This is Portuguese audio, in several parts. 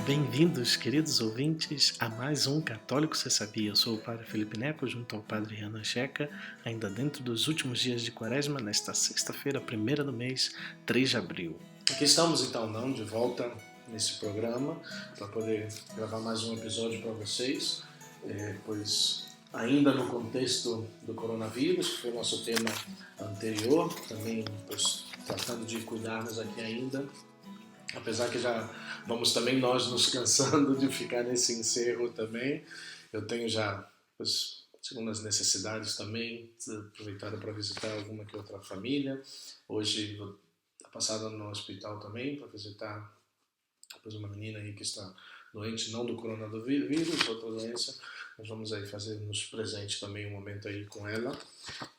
Bem-vindos, queridos ouvintes, a mais um Católico Cê Sabia. Eu sou o Padre Felipe Neco, junto ao Padre Renan Checa, ainda dentro dos últimos dias de Quaresma, nesta sexta-feira, 1ª do mês, 3 de abril. Aqui estamos, então, de volta nesse programa, para poder gravar mais um episódio para vocês, pois ainda no contexto do coronavírus, que foi o nosso tema anterior, também pois, tratando de cuidarmos aqui ainda, apesar que já vamos também nós nos cansando de ficar nesse encerro também. Eu tenho já, pois, segundo as necessidades também, aproveitado para visitar alguma que outra família. Hoje vou estar passada no hospital também para visitar pois, uma menina aí que está doente, não do coronavírus, outra doença. Nós vamos aí fazer nos presente também um momento aí com ela.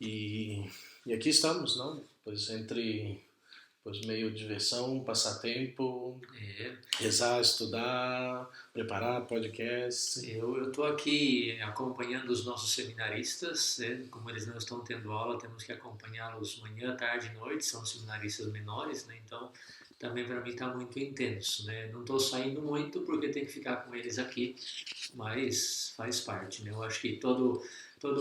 E aqui estamos, não? Pois entre meio diversão, passatempo, rezar, estudar, preparar podcast. Eu estou aqui acompanhando os nossos seminaristas, né? Como eles não estão tendo aula, temos que acompanhá-los manhã, tarde e noite, são seminaristas menores, né? Então também para mim está muito intenso, né? Não estou saindo muito porque tenho que ficar com eles aqui, mas faz parte, né? Eu acho que todo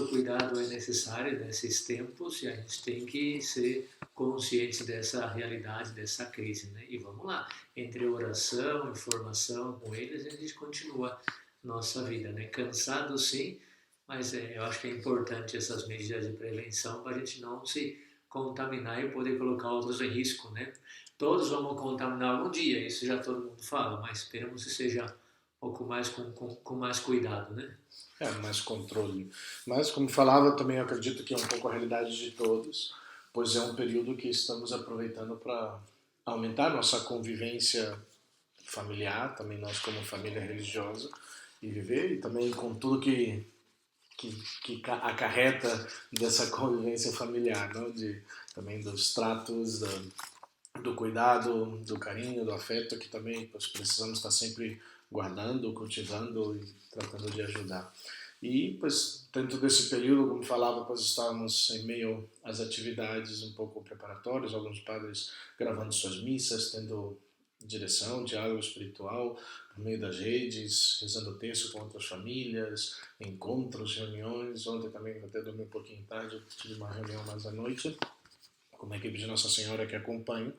cuidado é necessário nesses tempos e a gente tem que ser consciente dessa realidade, dessa crise, né? E vamos lá, entre oração, informação com eles, a gente continua nossa vida, né? Cansado sim, mas eu acho que é importante essas medidas de prevenção para a gente não se contaminar e poder colocar outros em risco, né? Todos vamos contaminar algum dia, isso já todo mundo fala, mas esperamos que seja um pouco mais com mais cuidado, né? Mais controle. Mas, como falava, também acredito que é um pouco a realidade de todos, pois é um período que estamos aproveitando para aumentar nossa convivência familiar, também nós como família religiosa, e viver, e também com tudo que acarreta dessa convivência familiar, não? Também dos tratos, do cuidado, do carinho, do afeto, que também precisamos estar sempre guardando, cultivando e tratando de ajudar. E, pois, dentro desse período, como falava, pois estávamos em meio às atividades um pouco preparatórias, alguns padres gravando suas missas, tendo direção, diálogo espiritual por meio das redes, rezando texto com outras famílias, encontros, reuniões. Ontem também até dormi um pouquinho tarde, tive uma reunião mais à noite com uma equipe de Nossa Senhora que acompanho,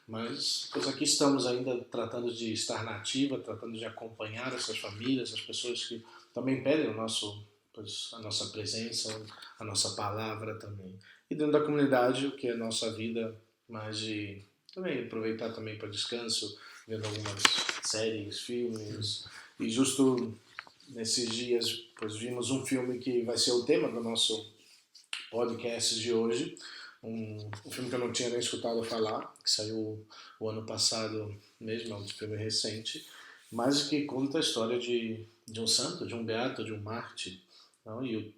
mas pois aqui estamos ainda tratando de estar na ativa, tratando de acompanhar essas famílias, as pessoas que também pedem a nossa presença, a nossa palavra também. E dentro da comunidade, o que é a nossa vida, mais de também aproveitar também para descanso, vendo algumas séries, filmes. E justo nesses dias, pois vimos um filme que vai ser o tema do nosso podcast de hoje, um filme que eu não tinha nem escutado falar, que saiu o ano passado mesmo, é um filme recente, mas que conta a história de um santo, de um beato, de um mártir, não? E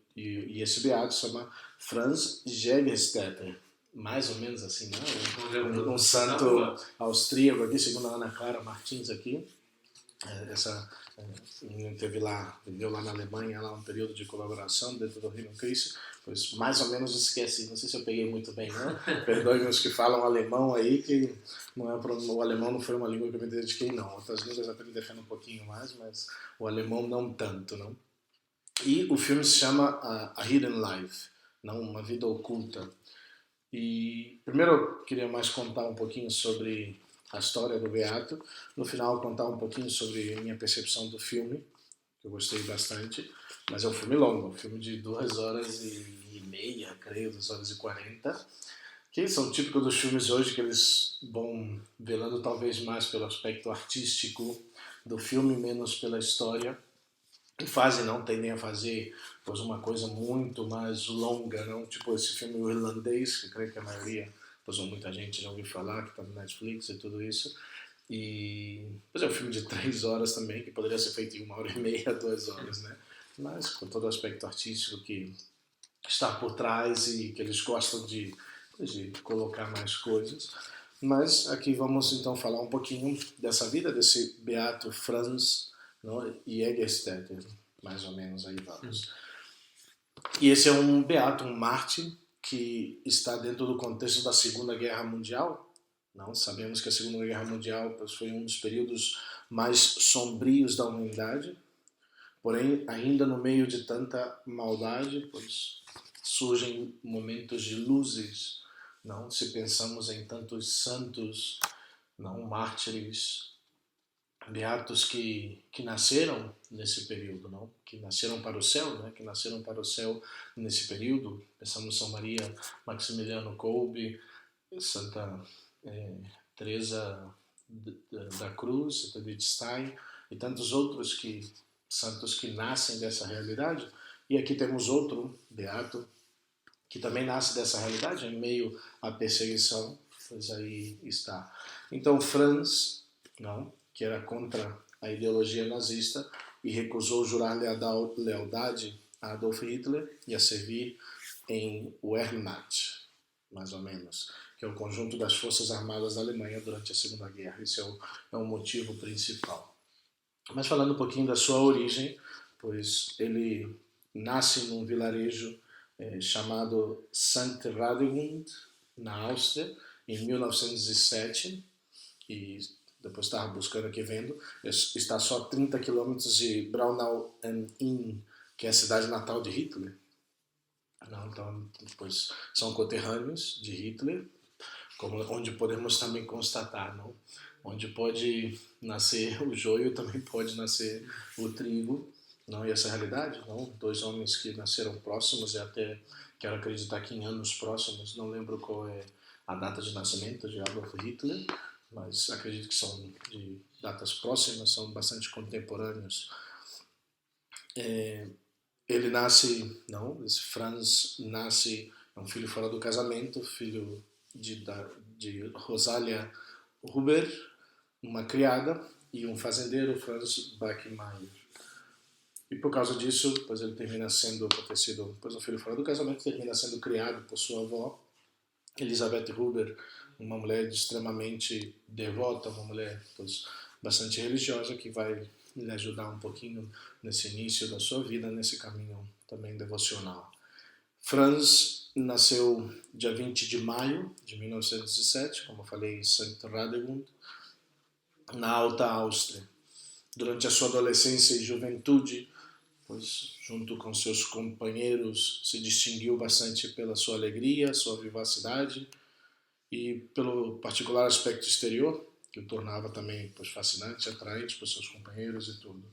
esse beato se chama Franz Jägerstätter, mais ou menos assim, não? Um santo austríaco aqui, segundo a Ana Clara Martins aqui. Essa viveu lá na Alemanha, lá um período de colaboração dentro do Reino Cristo, pois mais ou menos esqueci, não sei se eu peguei muito bem, não? Perdoem os que falam alemão aí, que não é, o alemão não foi uma língua que eu me dediquei, não. Outras línguas até me defendem um pouquinho mais, mas o alemão não tanto, não? E o filme se chama A Hidden Life, não? Uma Vida Oculta. E primeiro eu queria mais contar um pouquinho sobre a história do Beato, no final contar um pouquinho sobre a minha percepção do filme, que eu gostei bastante, mas é um filme longo, um filme de 2 horas e meia, creio, 2 horas e 40, que são típicos dos filmes hoje, que eles vão velando talvez mais pelo aspecto artístico do filme, menos pela história, e tendem a fazer pois, uma coisa muito mais longa, não? Tipo esse filme O Irlandês, que creio que a maioria, pois muita gente já ouviu falar, que está no Netflix e tudo isso. E pois é um filme de 3 horas também, que poderia ser feito em 1 hora e meia, 2 horas, né? Mas com todo o aspecto artístico que está por trás e que eles gostam de colocar mais coisas. Mas aqui vamos então falar um pouquinho dessa vida desse beato Franz, não? Jägerstätter, mais ou menos aí vamos. E esse é um beato, um mártir, que está dentro do contexto da Segunda Guerra Mundial. Não sabemos que a Segunda Guerra Mundial foi um dos períodos mais sombrios da humanidade, porém, ainda no meio de tanta maldade, pois surgem momentos de luzes, não? Se pensamos em tantos santos, não, mártires, beatos que nasceram nesse período, não? Que nasceram para o céu, né? Que nasceram para o céu nesse período. Pensamos em São Maria Maximiliano Kolbe, Santa Teresa da Cruz, Santa Edith Stein e tantos outros santos que nascem dessa realidade. E aqui temos outro beato que também nasce dessa realidade, em meio à perseguição, pois aí está. Então Franz, não, que era contra a ideologia nazista e recusou jurar lealdade a Adolf Hitler e a servir em Wehrmacht, mais ou menos, que é o conjunto das forças armadas da Alemanha durante a Segunda Guerra. Esse é o motivo principal. Mas falando um pouquinho da sua origem, pois ele nasce num vilarejo chamado St. Radegund, na Áustria, em 1907, e depois estava buscando aqui vendo, está só a 30 quilômetros de Braunau am Inn, que é a cidade natal de Hitler. Não, então, depois são conterrâneos de Hitler, onde podemos também constatar, não? Onde pode nascer o joio, também pode nascer o trigo, não? E essa realidade, não? Dois homens que nasceram próximos e até quero acreditar que em anos próximos, não lembro qual é a data de nascimento de Adolf Hitler, mas acredito que são de datas próximas, são bastante contemporâneos. Ele nasce, não, esse Franz nasce, é um filho fora do casamento, filho de Rosalia Huber, uma criada, e um fazendeiro, Franz Bachmeier. E por causa disso, pois ele termina sendo, por ter sido um filho fora do casamento, termina sendo criado por sua avó, Elisabeth Huber, uma mulher extremamente devota, uma mulher pois, bastante religiosa, que vai lhe ajudar um pouquinho nesse início da sua vida, nesse caminho também devocional. Franz nasceu dia 20 de maio de 1907, como eu falei, em St. Radegund, na Alta Áustria. Durante a sua adolescência e juventude, pois, junto com seus companheiros, se distinguiu bastante pela sua alegria, sua vivacidade e pelo particular aspecto exterior, que o tornava também pois, fascinante, atraente para os seus companheiros e tudo.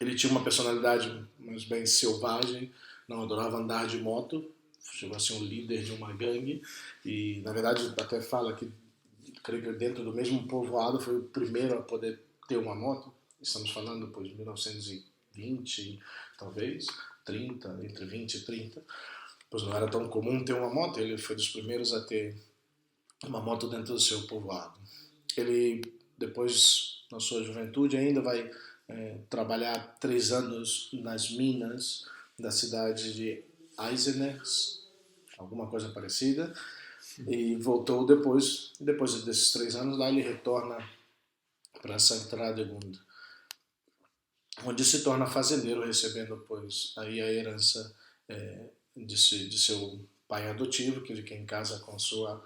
Ele tinha uma personalidade mais bem selvagem, não adorava andar de moto, chegou a ser um líder de uma gangue e, na verdade, até fala que, creio que dentro do mesmo povoado foi o primeiro a poder ter uma moto. Estamos falando, pois, de 1920, talvez, 30, entre 20 e 30. Pois não era tão comum ter uma moto, ele foi dos primeiros a ter uma moto dentro do seu povoado. Ele, depois, na sua juventude, ainda vai trabalhar 3 anos nas minas da cidade de Eisenach, alguma coisa parecida, e voltou depois desses 3 anos lá, ele retorna para St. Radegund, onde se torna fazendeiro, recebendo pois aí a herança de seu pai adotivo, que de quem casa com sua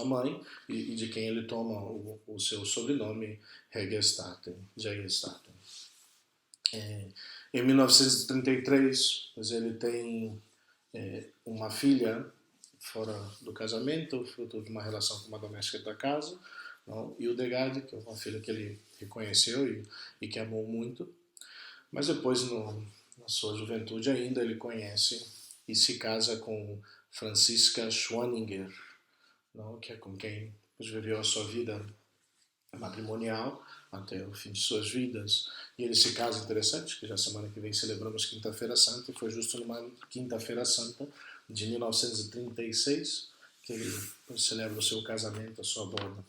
mãe e de quem ele toma o seu sobrenome Jägerstatten. Em 1933, ele tem uma filha fora do casamento, fruto de uma relação com uma doméstica da casa, não? Hildegard, que é uma filha que ele reconheceu e que amou muito. Mas depois, na sua juventude ainda, ele conhece e se casa com Franziska Schwanninger, não? Que é com quem viveu a sua vida matrimonial até o fim de suas vidas. E ele se casa, interessante, que já semana que vem celebramos Quinta-feira Santa, e foi justo numa Quinta-feira Santa de 1936 que ele celebra o seu casamento, a sua boda.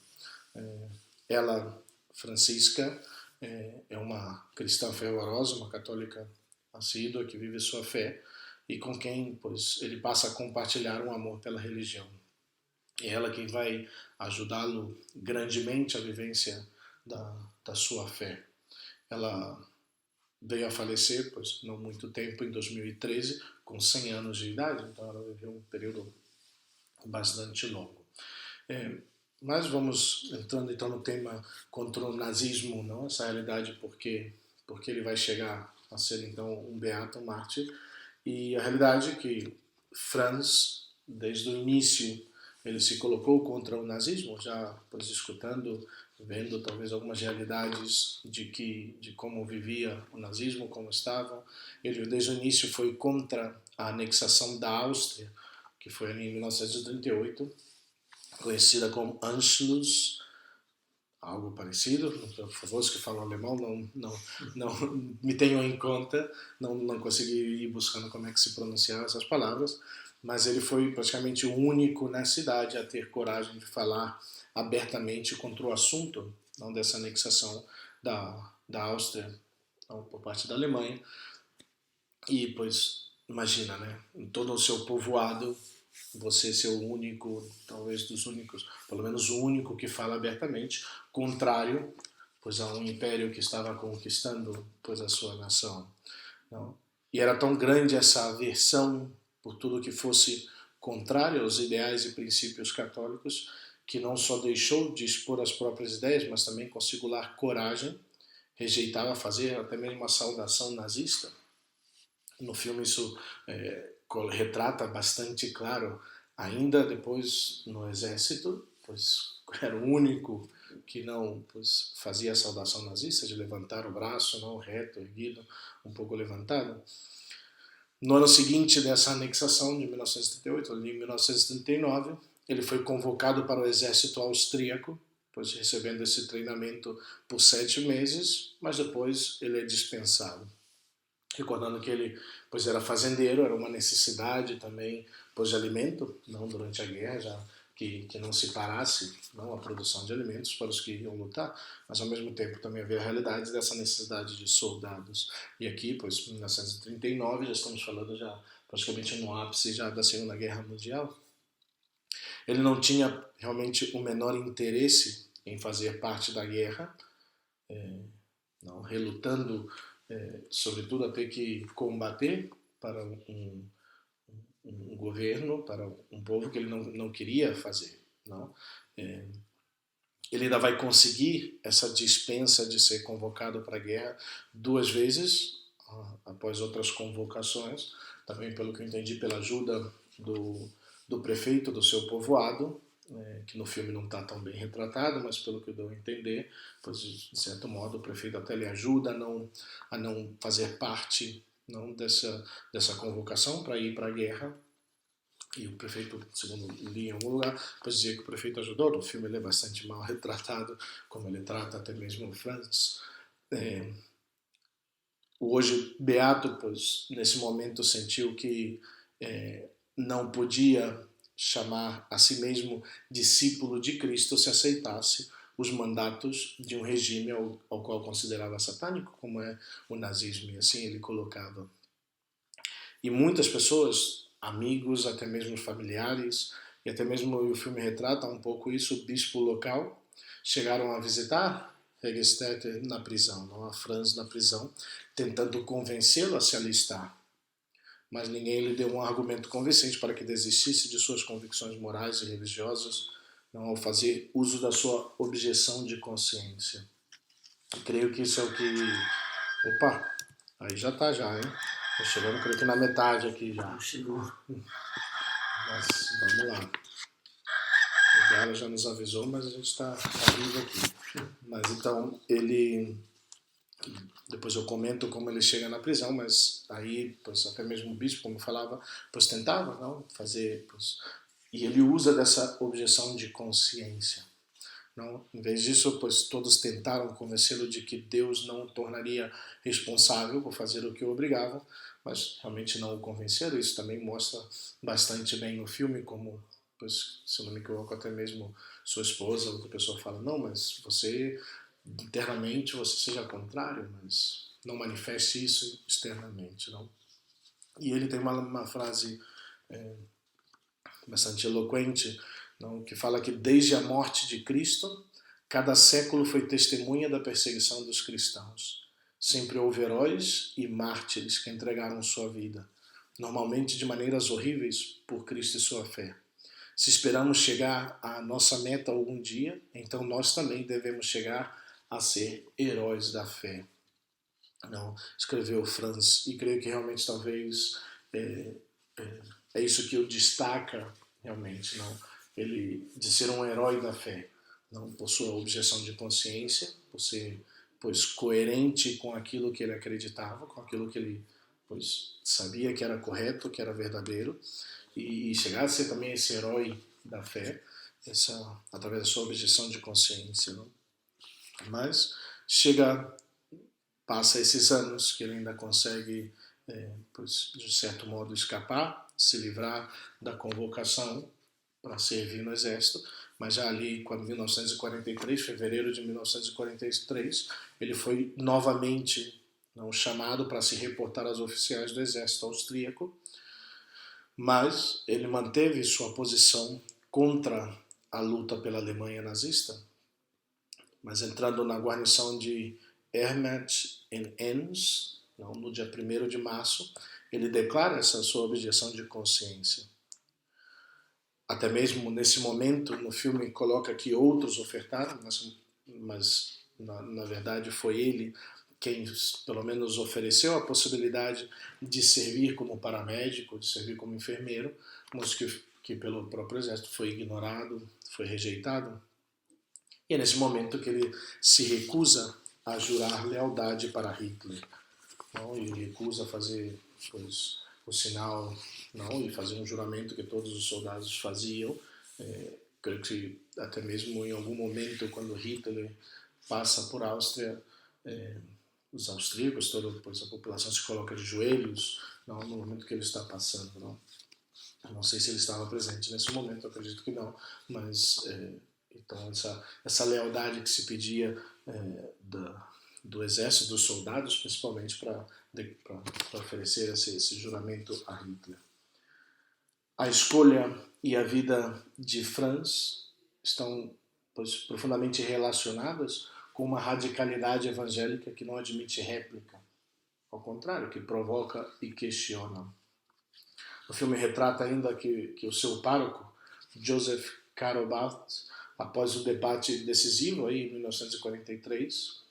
Ela, Francisca, é uma cristã fervorosa, uma católica assídua que vive sua fé e com quem pois, ele passa a compartilhar um amor pela religião. É ela quem vai ajudá-lo grandemente a vivência da sua fé. Ela veio a falecer, pois não muito tempo, em 2013, com 100 anos de idade, então ela viveu um período bastante longo. Mas vamos entrando então no tema contra o nazismo, não? Essa realidade, porque ele vai chegar a ser então um beato, um mártir. E a realidade é que Franz, desde o início, ele se colocou contra o nazismo, já pois escutando, vendo talvez algumas realidades de como vivia o nazismo, como estavam. Ele desde o início foi contra a anexação da Áustria, que foi ali em 1938, conhecida como Anschluss, algo parecido. Por favor, os que falam alemão não me tenham em conta, não consegui ir buscando como é que se pronunciavam essas palavras, mas ele foi praticamente o único na cidade a ter coragem de falar abertamente contra o assunto, não dessa anexação da Áustria, não, por parte da Alemanha. E, pois, imagina, né, em todo o seu povoado, você ser o único, talvez dos únicos, pelo menos o único que fala abertamente, contrário, pois a um império que estava conquistando, pois a sua nação, não? E era tão grande essa aversão por tudo que fosse contrário aos ideais e princípios católicos, que não só deixou de expor as próprias ideias, mas também com singular coragem rejeitava fazer até mesmo uma saudação nazista. No filme isso retrata bastante claro, ainda depois no exército, pois era o único que não pois, fazia a saudação nazista, de levantar o braço, não reto, erguido, um pouco levantado. No ano seguinte dessa anexação, de 1938, ali em 1939, ele foi convocado para o exército austríaco, pois recebendo esse treinamento por 7 meses, mas depois ele é dispensado. Recordando que ele pois era fazendeiro, era uma necessidade também pois de alimento, não durante a guerra, já que não se parasse não a produção de alimentos para os que iam lutar, mas ao mesmo tempo também havia a realidade dessa necessidade de soldados. E aqui, pois, em 1939, já estamos falando já praticamente no ápice já da Segunda Guerra Mundial. Ele não tinha realmente o menor interesse em fazer parte da guerra, não relutando sobretudo a ter que combater para um governo, para um povo que ele não queria fazer. Não? Ele ainda vai conseguir essa dispensa de ser convocado para a guerra 2 vezes, após outras convocações, também pelo que eu entendi, pela ajuda do prefeito do seu povoado, que no filme não está tão bem retratado, mas pelo que eu dou a entender, pois de certo modo o prefeito até lhe ajuda a não fazer parte não dessa convocação para ir para a guerra. E o prefeito, segundo li em algum lugar, pois dizia que o prefeito ajudou. No filme ele é bastante mal retratado, como ele trata até mesmo o Franz. O hoje beato, pois nesse momento sentiu que não podia chamar a si mesmo discípulo de Cristo se aceitasse os mandatos de um regime ao qual considerava satânico, como é o nazismo, e assim ele colocava. E muitas pessoas, amigos, até mesmo familiares, e até mesmo o filme retrata um pouco isso, o bispo local, chegaram a visitar Hegerstedt na prisão, não a Franz na prisão, tentando convencê-lo a se alistar. Mas ninguém lhe deu um argumento convincente para que desistisse de suas convicções morais e religiosas, não ao fazer uso da sua objeção de consciência. E creio que isso é o que... Opa, aí já tá já, hein? Tô chegando, creio que na metade aqui já. Chegou. Mas vamos lá. O Galo já nos avisou, mas a gente está vivo aqui. Mas então, ele... Depois eu comento como ele chega na prisão, mas aí, pois, até mesmo o bispo, como falava, pois tentava não fazer... Pois, e ele usa dessa objeção de consciência. Não? Em vez disso, pois todos tentaram convencê-lo de que Deus não o tornaria responsável por fazer o que o obrigavam, mas realmente não o convenceram. Isso também mostra bastante bem no filme, como, pois, se eu não me equivoco, até mesmo sua esposa, outra pessoa fala, não, mas você, internamente, você seja contrário, mas não manifeste isso externamente. Não? E ele tem uma frase bastante eloquente, não, que fala que desde a morte de Cristo, cada século foi testemunha da perseguição dos cristãos. Sempre houve heróis e mártires que entregaram sua vida, normalmente de maneiras horríveis, por Cristo e sua fé. Se esperamos chegar à nossa meta algum dia, então nós também devemos chegar a ser heróis da fé. Não, escreveu Franz, e creio que realmente talvez é isso que o destaca realmente, não? Ele de ser um herói da fé, não por sua objeção de consciência, por ser pois coerente com aquilo que ele acreditava, com aquilo que ele pois sabia que era correto, que era verdadeiro, e chegar a ser também esse herói da fé, através da sua objeção de consciência, não? Mas passa esses anos que ele ainda consegue, pois, de certo modo, escapar, se livrar da convocação para servir no exército, mas já ali, em 1943, fevereiro de 1943, ele foi novamente chamado para se reportar aos oficiais do exército austríaco, mas ele manteve sua posição contra a luta pela Alemanha nazista, mas entrando na guarnição de Ermet em Enns, no dia 1º de março, ele declara essa sua objeção de consciência. Até mesmo nesse momento, no filme, coloca que outros ofertaram, mas na verdade foi ele quem, pelo menos, ofereceu a possibilidade de servir como paramédico, de servir como enfermeiro, mas que pelo próprio exército foi ignorado, foi rejeitado. E é nesse momento que ele se recusa a jurar lealdade para Hitler. Não? Ele recusa fazer pois, o sinal e fazer um juramento que todos os soldados faziam. Creio que até mesmo em algum momento, quando Hitler passa por Áustria, os austríacos, pois a população se coloca de joelhos no momento que ele está passando. Não sei se ele estava presente nesse momento, acredito que não, mas então essa lealdade que se pedia do exército, dos soldados, principalmente para oferecer esse juramento a Hitler. A escolha e a vida de Franz estão pois, profundamente relacionadas com uma radicalidade evangélica que não admite réplica, ao contrário, que provoca e questiona. O filme retrata ainda que o seu pároco, Joseph Karlbarth, após o debate decisivo aí, em 1943,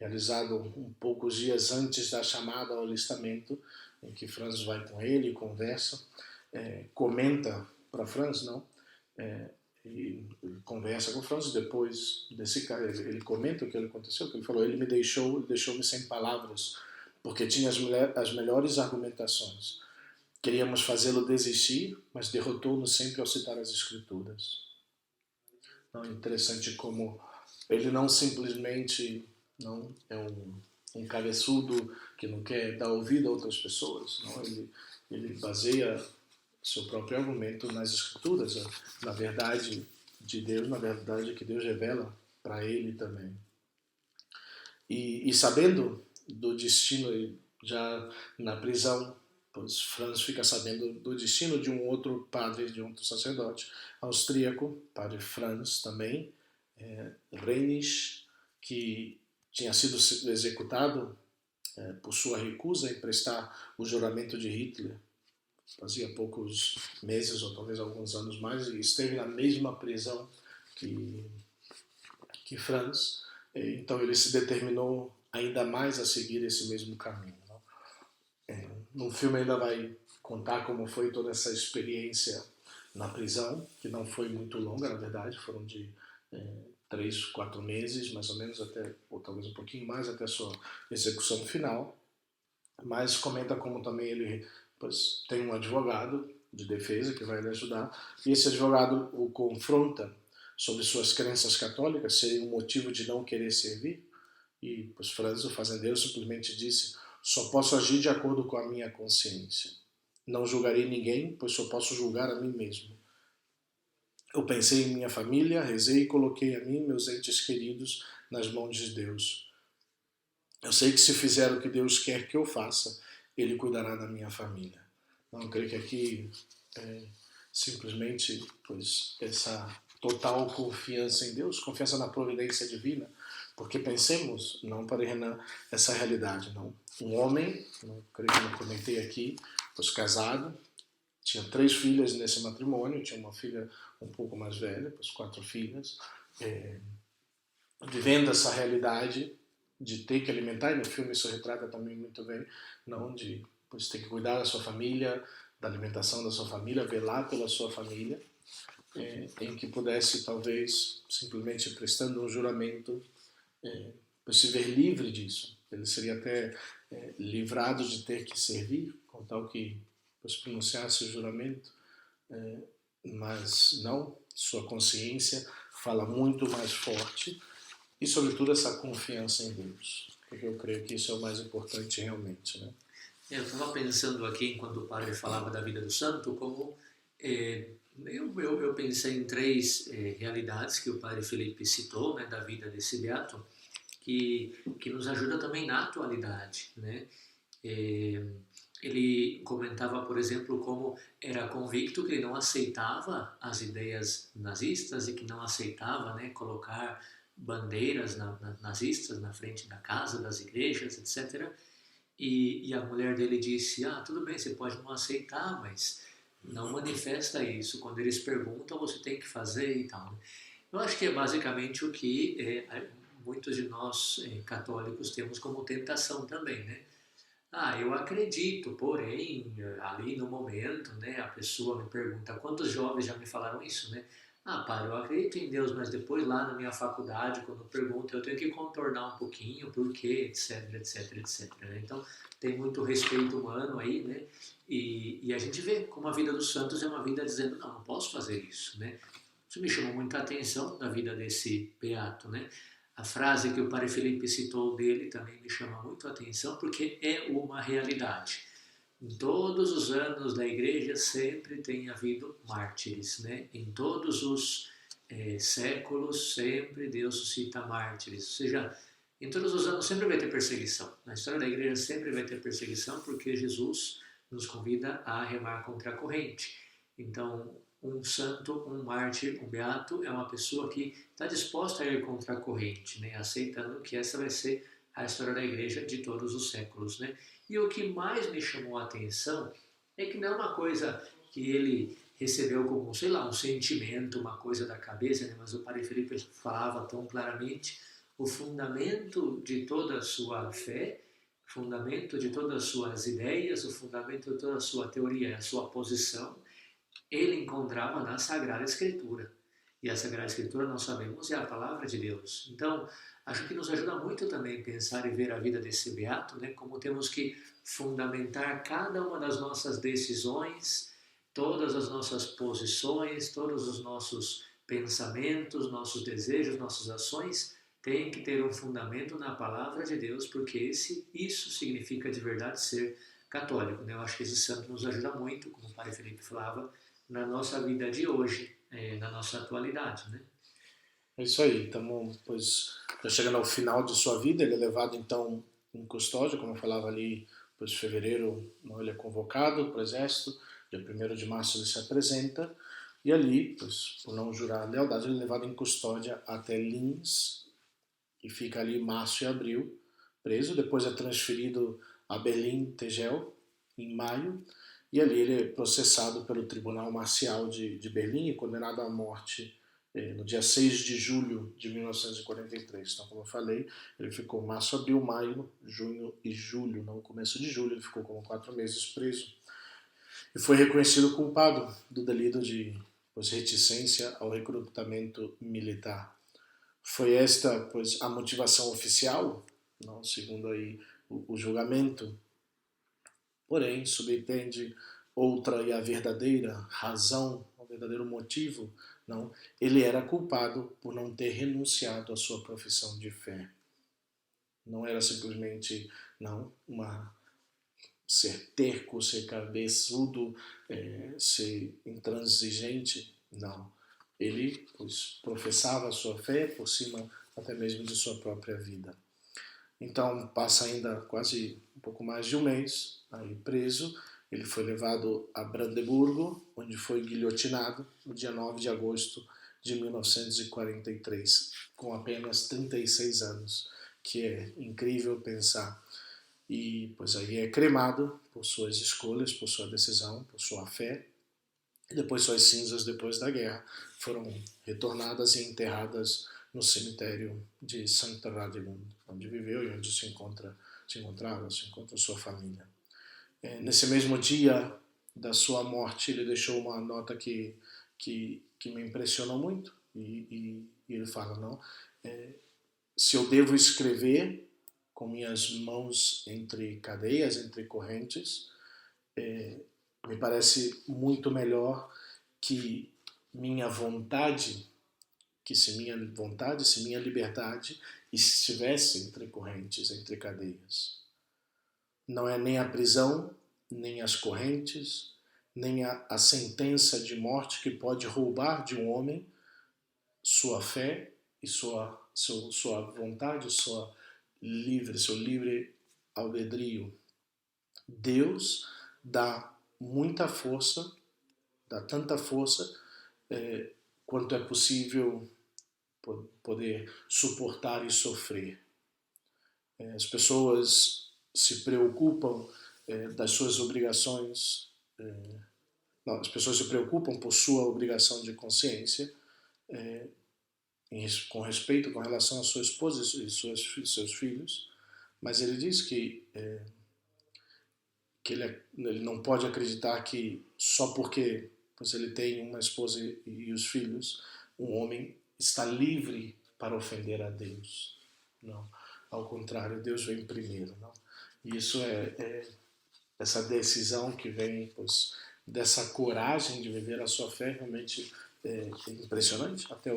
realizado poucos dias antes da chamada ao alistamento, em que Franz vai com ele e conversa, comenta para Franz, e conversa com Franz depois desse cara, ele comenta o que aconteceu, que ele falou, ele deixou-me sem palavras, porque tinha as melhores argumentações. Queríamos fazê-lo desistir, mas derrotou-nos sempre ao citar as Escrituras. Não, é interessante como ele não simplesmente não é um cabeçudo que não quer dar ouvido a outras pessoas. Não, ele baseia seu próprio argumento nas Escrituras, na verdade de Deus, na verdade que Deus revela para ele também. E sabendo do destino, já na prisão, pois Franz fica sabendo do destino de um outro padre, de um outro sacerdote austríaco, padre Franz também, Reinisch, que tinha sido executado por sua recusa em prestar o juramento de Hitler, fazia poucos meses ou talvez alguns anos mais, e esteve na mesma prisão que Franz. Então ele se determinou ainda mais a seguir esse mesmo caminho. No filme ainda vai contar como foi toda essa experiência na prisão, que não foi muito longa, na verdade, foram de 3, 4 meses, mais ou menos, ou talvez um pouquinho mais, até a sua execução final. Mas comenta como também ele pois, tem um advogado de defesa que vai lhe ajudar, e esse advogado o confronta sobre suas crenças católicas, seria um motivo de não querer servir, e pois, Franz, o fazendeiro, simplesmente disse: só posso agir de acordo com a minha consciência. Não julgarei ninguém, pois só posso julgar a mim mesmo. Eu pensei em minha família, rezei e coloquei a mim e meus entes queridos nas mãos de Deus. Eu sei que se fizer o que Deus quer que eu faça, Ele cuidará da minha família. Não creio que aqui simplesmente pois, essa total confiança em Deus, confiança na providência divina, porque pensemos, não para Renan, essa realidade, não. Um homem, não creio que eu comentei aqui, pois casado, tinha 3 filhas nesse matrimônio, tinha uma filha um pouco mais velha, depois 4 filhas, vivendo essa realidade de ter que alimentar, e no filme isso retrata também muito bem, não de pois, ter que cuidar da sua família, da alimentação da sua família, velar pela sua família, em que pudesse talvez simplesmente prestando um juramento se ver livre disso. Ele seria até livrado de ter que servir, com tal que pronunciasse o juramento, mas não, sua consciência fala muito mais forte e, sobretudo, essa confiança em Deus. Porque eu creio que isso é o mais importante realmente, né? Eu estava pensando aqui, enquanto o padre falava da vida do santo, como eu pensei em 3 realidades que o padre Felipe citou, né, da vida desse beato, que nos ajuda também na atualidade, né? Ele comentava, por exemplo, como era convicto que ele não aceitava as ideias nazistas e que não aceitava, né, colocar bandeiras nazistas na frente da casa, das igrejas, etc. E a mulher dele disse, tudo bem, você pode não aceitar, mas não manifesta isso. Quando eles perguntam, você tem que fazer e tal. Eu acho que é basicamente o que muitos de nós católicos temos como tentação também, né? Eu acredito, porém, ali no momento, né, a pessoa me pergunta, quantos jovens já me falaram isso, né? Pai, eu acredito em Deus, mas depois lá na minha faculdade, quando perguntam, eu tenho que contornar um pouquinho, por quê, etc, etc, etc. Né? Então, tem muito respeito humano aí, né? E a gente vê como a vida dos santos é uma vida dizendo, não posso fazer isso, né? Isso me chamou muita atenção na vida desse beato, né? A frase que o padre Felipe citou dele também me chama muito a atenção porque é uma realidade. Em todos os anos da igreja sempre tem havido mártires, né? Em todos os séculos sempre Deus suscita mártires, ou seja, em todos os anos sempre vai ter perseguição. Na história da igreja sempre vai ter perseguição porque Jesus nos convida a remar contra a corrente. Então, um santo, um mártir, um beato é uma pessoa que está disposta a ir contra a corrente, né? Aceitando que essa vai ser a história da igreja de todos os séculos, né? E o que mais me chamou a atenção é que não é uma coisa que ele recebeu como, sei lá, um sentimento, uma coisa da cabeça, né? Mas o padre Felipe falava tão claramente o fundamento de toda a sua fé, o fundamento de todas as suas ideias, o fundamento de toda a sua teoria, a sua posição, ele encontrava na Sagrada Escritura. E a Sagrada Escritura, nós sabemos, é a palavra de Deus. Então, acho que nos ajuda muito também pensar e ver a vida desse beato, né? Como temos que fundamentar cada uma das nossas decisões, todas as nossas posições, todos os nossos pensamentos, nossos desejos, nossas ações, tem que ter um fundamento na palavra de Deus, porque isso significa de verdade ser católico, né? Eu acho que esse santo nos ajuda muito, como o Pai Felipe falava, na nossa vida de hoje, na nossa atualidade, né? É isso aí, estamos já chegando ao final de sua vida, ele é levado então em custódia, como eu falava ali, pois em fevereiro não, ele é convocado para o exército, dia 1º de março ele se apresenta, e ali, pois, por não jurar lealdade, ele é levado em custódia até Linz, e fica ali março e abril preso, depois é transferido a Berlim-Tegel em maio, e ali ele é processado pelo Tribunal Marcial de Berlim e condenado à morte no dia 6 de julho de 1943. Então, como eu falei, ele ficou março, abril, maio, junho e julho. No começo de julho ele ficou como 4 meses preso e foi reconhecido culpado do delito de reticência ao recrutamento militar. Foi esta, a motivação oficial, não, segundo aí o julgamento. Porém, subentende outra e a verdadeira razão, o verdadeiro motivo, não, ele era culpado por não ter renunciado à sua profissão de fé. Não era simplesmente ser terco, ser cabeçudo, ser intransigente, não. Ele professava a sua fé por cima até mesmo de sua própria vida. Então passa ainda quase um pouco mais de um mês aí preso. Ele foi levado a Brandeburgo, onde foi guilhotinado no dia 9 de agosto de 1943, com apenas 36 anos, que é incrível pensar. E aí é cremado por suas escolhas, por sua decisão, por sua fé, e depois suas cinzas, depois da guerra, foram retornadas e enterradas no cemitério de Santa Radegund, onde viveu e onde se encontra sua família. Nesse mesmo dia da sua morte, ele deixou uma nota que me impressionou muito, e ele fala, não, se eu devo escrever com minhas mãos entre cadeias, entre correntes, me parece muito melhor que minha vontade, se minha liberdade estivesse entre correntes, entre cadeias. Não é nem a prisão, nem as correntes, nem a sentença de morte que pode roubar de um homem sua fé e sua vontade, seu livre albedrio. Deus dá muita força, dá tanta força quanto é possível poder suportar e sofrer. As pessoas se preocupam das suas obrigações, as pessoas se preocupam por sua obrigação de consciência, com respeito, com relação à sua esposa e seus filhos, mas ele diz que ele não pode acreditar que só porque ele tem uma esposa e os filhos, um homem está livre para ofender a Deus. Não, ao contrário, Deus vem primeiro. Não? E isso é essa decisão que vem dessa coragem de viver a sua fé realmente impressionante até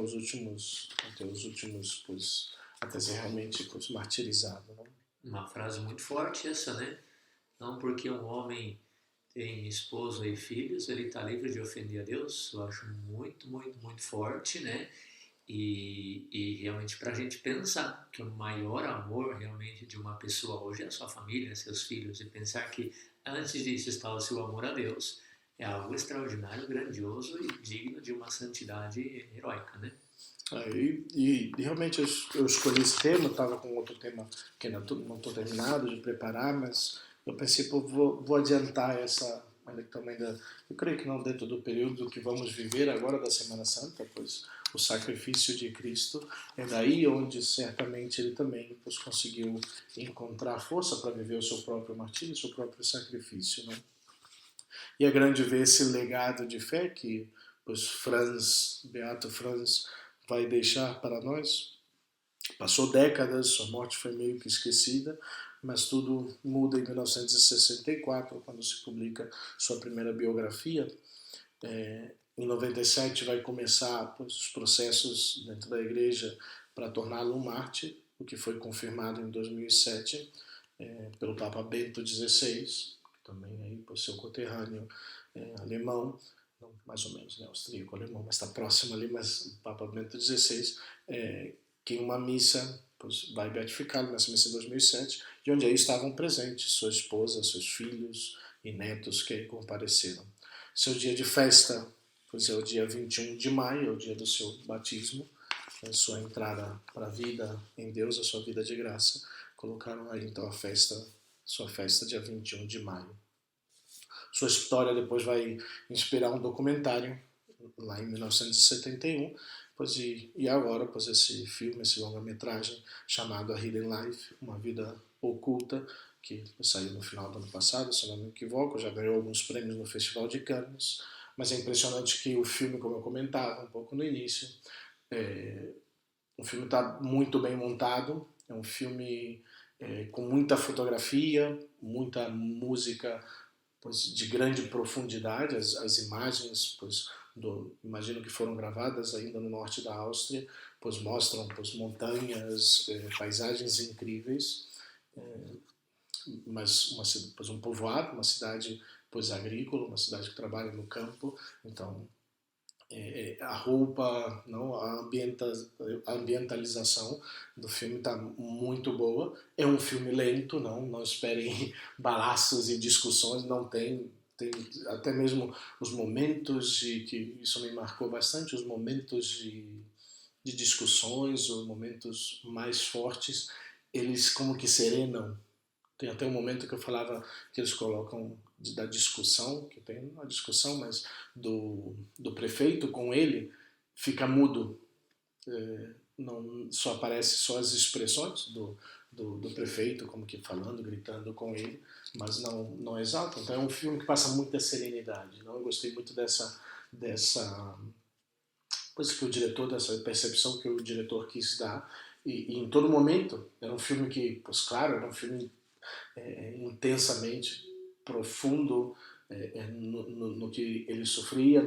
ser realmente martirizado. Não? Uma frase muito forte essa, né? Não porque um homem tem esposa e filhos, ele está livre de ofender a Deus. Eu acho muito, muito, muito forte, né? E realmente para a gente pensar que o maior amor realmente de uma pessoa hoje é a sua família, seus filhos, e pensar que antes disso está o seu amor a Deus, é algo extraordinário, grandioso e digno de uma santidade heróica, né? E realmente eu escolhi esse tema, estava com outro tema que ainda não estou terminado de preparar, mas eu pensei, vou adiantar essa, eu creio que não dentro do período que vamos viver agora da Semana Santa, pois o sacrifício de Cristo é daí onde certamente ele também conseguiu encontrar força para viver o seu próprio martírio, o seu próprio sacrifício. Né? E é grande ver esse legado de fé que Beato Franz vai deixar para nós. Passou décadas, sua morte foi meio que esquecida, mas tudo muda em 1964, quando se publica sua primeira biografia. Em 97 vai começar os processos dentro da igreja para torná-lo um mártir, o que foi confirmado em 2007 pelo Papa Bento XVI, que também aí por seu conterrâneo alemão, não, mais ou menos, né, austríaco-alemão, mas está próximo ali, mas o Papa Bento XVI, que em uma missa vai beatificá-lo nessa missa em 2007, e onde aí estavam presentes sua esposa, seus filhos e netos que aí compareceram. Seu dia de festa, é o dia 21 de maio, é o dia do seu batismo, a sua entrada para a vida em Deus, a sua vida de graça. Colocaram aí então sua festa dia 21 de maio. Sua história depois vai inspirar um documentário lá em 1971, e agora esse filme, esse longa-metragem chamado A Hidden Life, Uma Vida Oculta, que saiu no final do ano passado, se não me equivoco, já ganhou alguns prêmios no Festival de Cannes, mas é impressionante que o filme, como eu comentava um pouco no início, o filme está muito bem montado, é um filme com muita fotografia, muita música de grande profundidade, as imagens, imagino que foram gravadas ainda no norte da Áustria, mostram montanhas, paisagens incríveis, mas um povoado, uma cidade agrícola, uma cidade que trabalha no campo, então a roupa, não, a ambientalização do filme está muito boa. É um filme lento, não esperem balaços e discussões, não tem até mesmo os momentos que isso me marcou bastante, os momentos de discussões, os momentos mais fortes, eles como que serenam Tem até um momento que eu falava que eles colocam da discussão, que tem uma discussão, mas do prefeito com ele, fica mudo. Não só aparece só as expressões do prefeito, como que falando, gritando com ele, mas não exalta. Então é um filme que passa muita serenidade. Não? Eu gostei muito dessa coisa que o diretor, dessa percepção que o diretor quis dar. E em todo momento, era um filme que, pois claro, era um filme intensamente profundo no que ele sofria,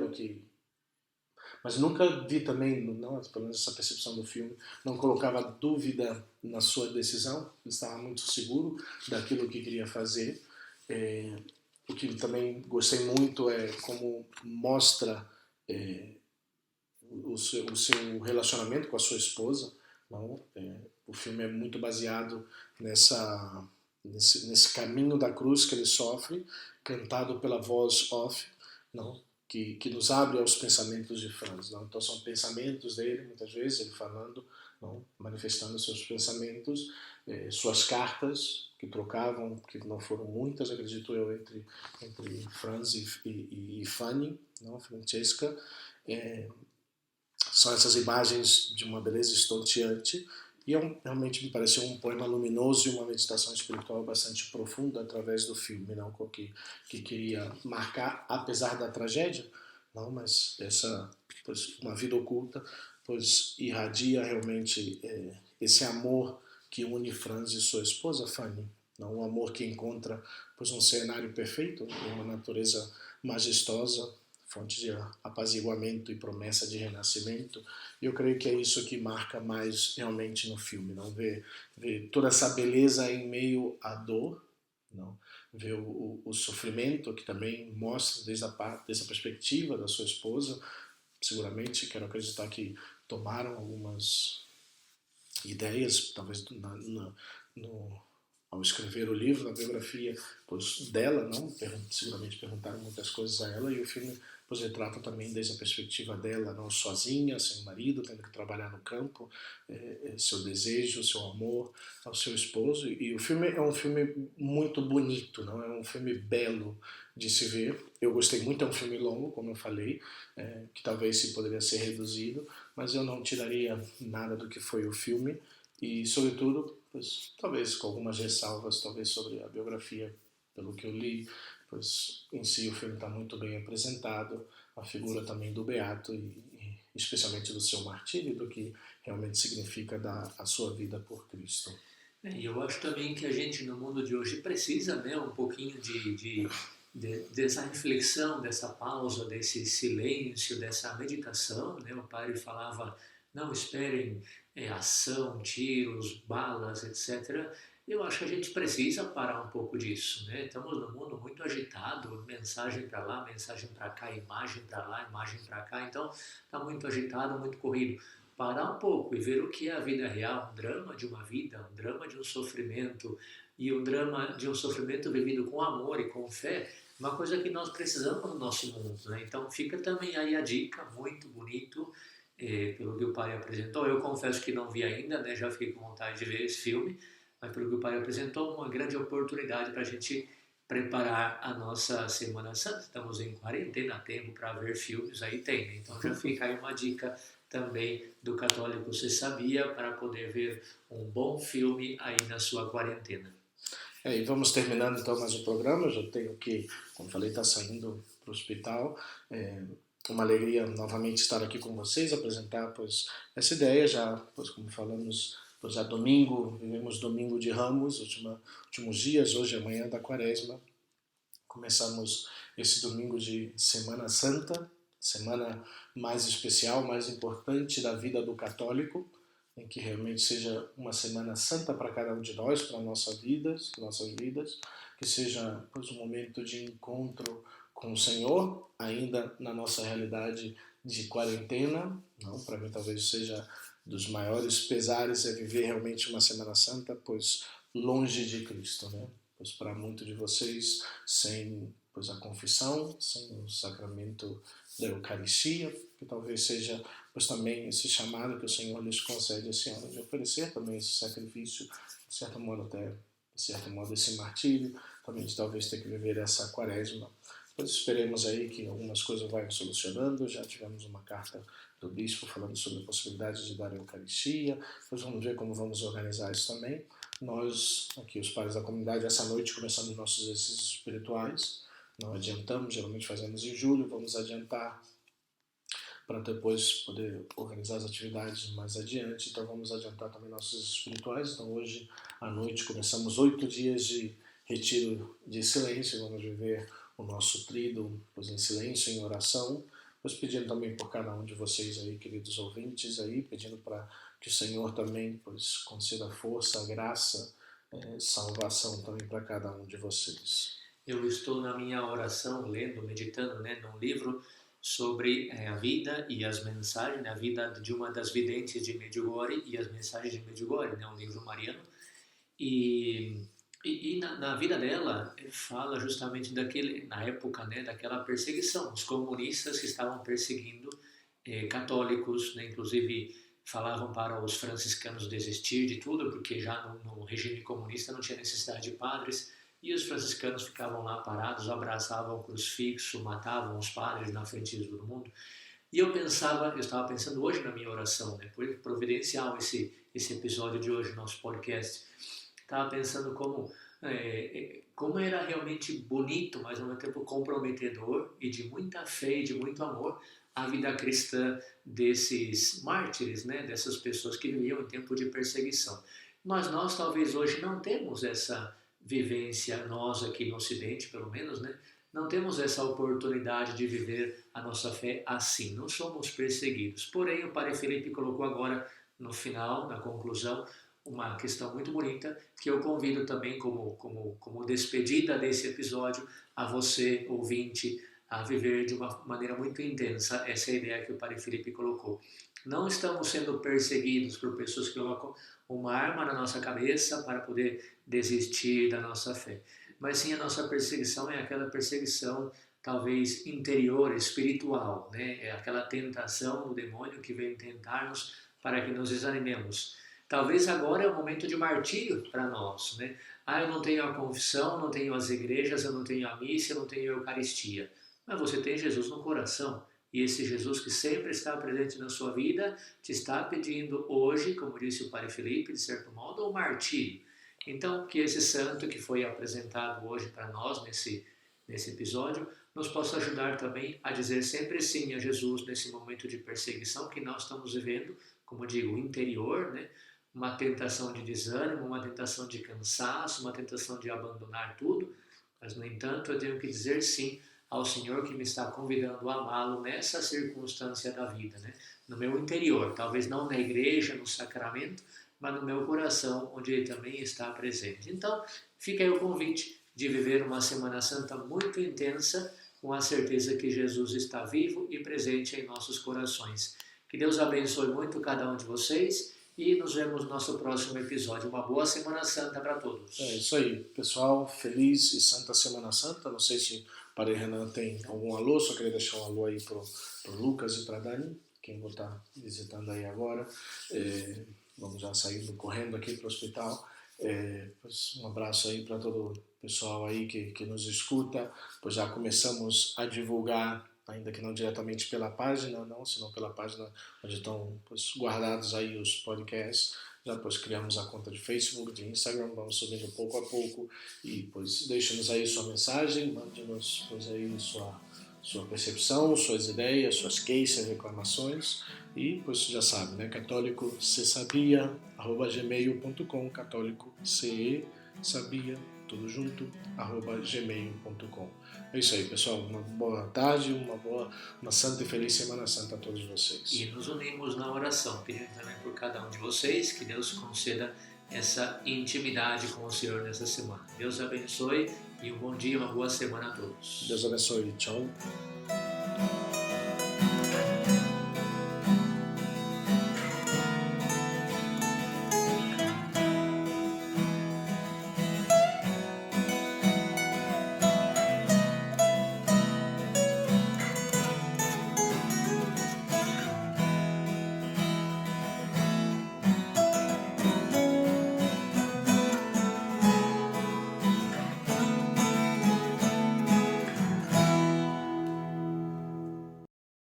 mas nunca vi também, não, pelo menos essa percepção do filme, não colocava dúvida na sua decisão, ele estava muito seguro daquilo que queria fazer. O que também gostei muito é como mostra o seu relacionamento com a sua esposa. Não? O filme é muito baseado nesse caminho da cruz que ele sofre, cantado pela voz off, não? Que nos abre aos pensamentos de Franz. Não? Então são pensamentos dele, muitas vezes, ele falando, não? Manifestando seus pensamentos, suas cartas que trocavam, que não foram muitas, acredito eu, entre Franz e Fanny, não? Francesca. São essas imagens de uma beleza estonteante e realmente me pareceu um poema luminoso e uma meditação espiritual bastante profunda através do filme, não que queria marcar, apesar da tragédia, não, mas pois, uma vida oculta, pois irradia realmente esse amor que une Franz e sua esposa Fanny, não, um amor que encontra pois um cenário perfeito, uma natureza majestosa, fonte de apaziguamento e promessa de renascimento. E eu creio que é isso que marca mais realmente no filme, não ver toda essa beleza em meio à dor, não ver o sofrimento que também mostra desde dessa perspectiva da sua esposa. Seguramente quero acreditar que tomaram algumas ideias, talvez ao escrever o livro, na biografia pois, dela, não? Seguramente perguntaram muitas coisas a ela, e o filme pois, retrata também desde a perspectiva dela, não sozinha, sem marido, tendo que trabalhar no campo, seu desejo, seu amor ao seu esposo. E o filme é um filme muito bonito, não? É um filme belo de se ver. Eu gostei muito, é um filme longo, como eu falei, que talvez se poderia ser reduzido, mas eu não tiraria nada do que foi o filme. E, sobretudo, pois, talvez com algumas ressalvas, talvez sobre a biografia, pelo que eu li, pois em si o filme está muito bem apresentado, a figura também do Beato e especialmente do seu martírio, do que realmente significa dar a sua vida por Cristo. E eu acho também que a gente no mundo de hoje precisa, né, um pouquinho dessa reflexão, dessa pausa, desse silêncio, dessa meditação, né? O padre falava, não esperem ação, tiros, balas, etc. Eu acho que a gente precisa parar um pouco disso, né? Estamos num mundo muito agitado, mensagem para lá, mensagem para cá, imagem para lá, imagem para cá, então está muito agitado, muito corrido. Parar um pouco e ver o que é a vida real, um drama de uma vida, um drama de um sofrimento, e um drama de um sofrimento vivido com amor e com fé, uma coisa que nós precisamos no nosso mundo, né? Então fica também aí a dica, muito bonito, pelo que o pai apresentou. Eu confesso que não vi ainda, né? Já fiquei com vontade de ver esse filme, mas pelo que o pai apresentou, uma grande oportunidade para a gente preparar a nossa Semana Santa. Estamos em quarentena, tempo para ver filmes, aí tem, né? Então já fica aí uma dica também do Católico Você Sabia, para poder ver um bom filme aí na sua quarentena. E vamos terminando então mais o programa. Eu já tenho que, como falei, estar saindo para o hospital. Uma alegria novamente estar aqui com vocês, apresentar pois essa ideia já, pois como falamos, pois já domingo, vivemos domingo de Ramos, últimos dias, hoje e amanhã da Quaresma. Começamos esse domingo de Semana Santa, semana mais especial, mais importante da vida do católico, em que realmente seja uma semana santa para cada um de nós, para nossas vidas, que seja pois, um momento de encontro com o Senhor, ainda na nossa realidade de quarentena. Não, para mim talvez seja dos maiores pesares é viver realmente uma Semana Santa, pois longe de Cristo, né? Pois para muitos de vocês sem pois a confissão, sem o sacramento da Eucaristia, que talvez seja pois também esse chamado que o Senhor lhes concede esse ano de oferecer também esse sacrifício, de certo modo até de certo modo, esse martírio, também de talvez ter que viver essa quaresma. Pois esperemos aí que algumas coisas vão solucionando. Já tivemos uma carta do bispo falando sobre a possibilidade de dar a Eucaristia. Pois vamos ver como vamos organizar isso também. Nós, aqui os pais da comunidade, essa noite começando nossos exercícios espirituais. Não adiantamos, geralmente fazemos em julho, vamos adiantar para depois poder organizar as atividades mais adiante. Então vamos adiantar também nossos espirituais. Então hoje à noite começamos 8 dias de retiro de silêncio. Vamos viver o nosso tríduo, pois em silêncio, em oração, pois pedindo também por cada um de vocês aí, queridos ouvintes aí, pedindo para que o Senhor também, pois conceda força, graça, salvação também para cada um de vocês. Eu estou na minha oração lendo, meditando, né, num livro sobre a vida e as mensagens, né, a vida de uma das videntes de Medjugorje e as mensagens de Medjugorje, né, um livro mariano, e na vida dela fala justamente na época, né, daquela perseguição, os comunistas que estavam perseguindo católicos, né, inclusive falavam para os franciscanos desistir de tudo, porque já no regime comunista não tinha necessidade de padres, e os franciscanos ficavam lá parados, abraçavam o crucifixo, matavam os padres na frente de todo mundo. E eu estava pensando hoje na minha oração, né, por providencial esse episódio de hoje, nosso podcast. Estava pensando como era realmente bonito, mas ao mesmo tempo comprometedor e de muita fé e de muito amor a vida cristã desses mártires, né, dessas pessoas que viviam em tempo de perseguição. Mas nós talvez hoje não temos essa vivência, nós aqui no Ocidente pelo menos, né, não temos essa oportunidade de viver a nossa fé assim, não somos perseguidos. Porém, o Padre Felipe colocou agora no final, na conclusão, uma questão muito bonita que eu convido também como despedida desse episódio a você, ouvinte, a viver de uma maneira muito intensa essa ideia que o Padre Felipe colocou. Não estamos sendo perseguidos por pessoas que colocam uma arma na nossa cabeça para poder desistir da nossa fé. Mas sim, a nossa perseguição é aquela perseguição talvez interior, espiritual, né? É aquela tentação do demônio que vem tentar-nos para que nos desanimemos. Talvez agora é o momento de martírio para nós, né? Eu não tenho a confissão, não tenho as igrejas, eu não tenho a missa, eu não tenho a Eucaristia. Mas você tem Jesus no coração. E esse Jesus que sempre está presente na sua vida, te está pedindo hoje, como disse o Padre Felipe, de certo modo, o martírio. Então, que esse santo que foi apresentado hoje para nós nesse episódio, nos possa ajudar também a dizer sempre sim a Jesus nesse momento de perseguição que nós estamos vivendo, como digo, interior, né? Uma tentação de desânimo, uma tentação de cansaço, uma tentação de abandonar tudo, mas, no entanto, eu tenho que dizer sim ao Senhor que me está convidando a amá-lo nessa circunstância da vida, né? No meu interior, talvez não na igreja, no sacramento, mas no meu coração, onde Ele também está presente. Então, fica aí o convite de viver uma Semana Santa muito intensa, com a certeza que Jesus está vivo e presente em nossos corações. Que Deus abençoe muito cada um de vocês e nos vemos no nosso próximo episódio. Uma boa Semana Santa para todos. É isso aí, pessoal. Feliz e Santa Semana Santa. Não sei se o Padre Renan tem algum alô, só queria deixar um alô aí pro Lucas e para Dani, quem vou estar visitando aí agora. Vamos já saindo correndo aqui para o hospital. Pois um abraço aí para todo o pessoal aí que nos escuta. Pois já começamos a divulgar, ainda que não diretamente pela página, não, senão pela página onde estão guardados aí os podcasts. Já pois criamos a conta de Facebook, de Instagram, vamos subindo pouco a pouco e pois deixe-nos aí sua mensagem, mande-nos pois aí sua percepção, suas ideias, suas queixas, reclamações e pois já sabe, né, católicosesabia@gmail.com, católico ce sabia tudo junto @gmail.com. É isso aí, pessoal. Uma boa tarde, uma santa e feliz Semana Santa a todos vocês. E nos unimos na oração, pedindo também por cada um de vocês que Deus conceda essa intimidade com o Senhor nessa semana. Deus abençoe e um bom dia, uma boa semana a todos. Deus abençoe. Tchau.